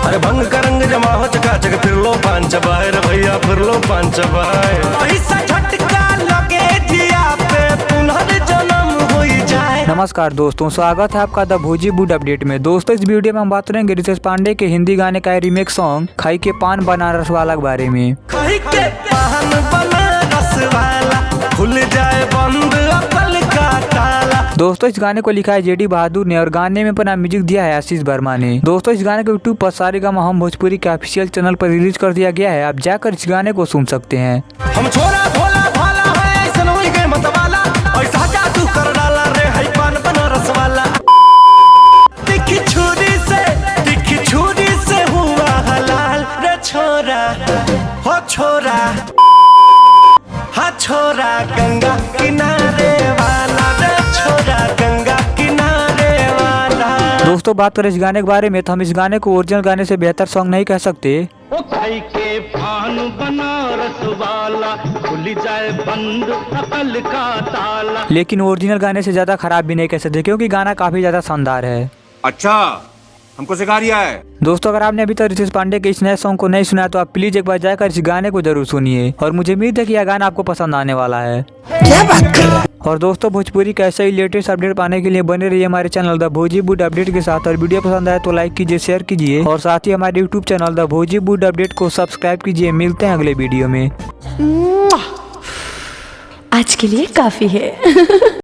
अरे भंग का रंग जमा हो चकाचक फिर लो पान चबाए रे भैया फिर लो पान चबाए। ऐसा झटका लगे जिया पे पुनर्जन्म हो जाए। नमस्कार दोस्तों, स्वागत है आपका द भोजीवुड अपडेट में। दोस्तों, इस वीडियो में हम बात करेंगे रितेश पांडे के हिंदी गाने का रीमेक सॉन्ग खाई के पान बनारस वाला के बारे में। खाई के पान बनारस वाला खुल जाए बंद अकल का ताला। दोस्तों, इस गाने को लिखा है जेडी बहादुर ने और गाने में अपना म्यूजिक दिया है आशीष वर्मा ने। दोस्तों, इस गाने को यूट्यूब पर सारेगामा हम भोजपुरी के ऑफिशियल चैनल पर रिलीज कर दिया गया है। आप जाकर इस गाने को सुन सकते हैं। हम छोरा भोला भाला है ऐसा नहीं के मतवाला ऐसा जादू कर डाला रे है पान बनारस वाला। तीखी छुरी से हुआ हलाल रे छोरा हो छोरा हाँ छोरा गंगा किनारे वाला रे छोरा गंगा किनारे वाला। दोस्तों, बात करें इस गाने के बारे में तो हम इस गाने को ओरिजिनल गाने से बेहतर सॉन्ग नहीं कह सकते। ओ खाई के पान बनारस वाला खुल जाए बंद अकल का ताला। लेकिन ओरिजिनल गाने से ज्यादा खराब भी नहीं कह सकते क्योंकि गाना काफी ज्यादा शानदार है। अच्छा, हमको सिखा रिया है। दोस्तों, अगर आपने अभी तक रितेश पांडे के इस नए सॉन्ग को नहीं सुना तो आप प्लीज एक बार जाकर इस गाने को जरूर सुनिए और मुझे उम्मीद है कि यह गाना आपको पसंद आने वाला है। क्या बात कर रहा है। और दोस्तों, भोजपुरी का ऐसा ही लेटेस्ट अपडेट पाने के लिए बने रहिए हमारे चैनल द भोजीवुड अपडेट के साथ। और वीडियो पसंद आए तो लाइक कीजिए, शेयर कीजिए और साथ ही हमारे यूट्यूब चैनल द भोजीवुड अपडेट को सब्सक्राइब कीजिए। मिलते हैं अगले वीडियो में। आज के लिए काफी है।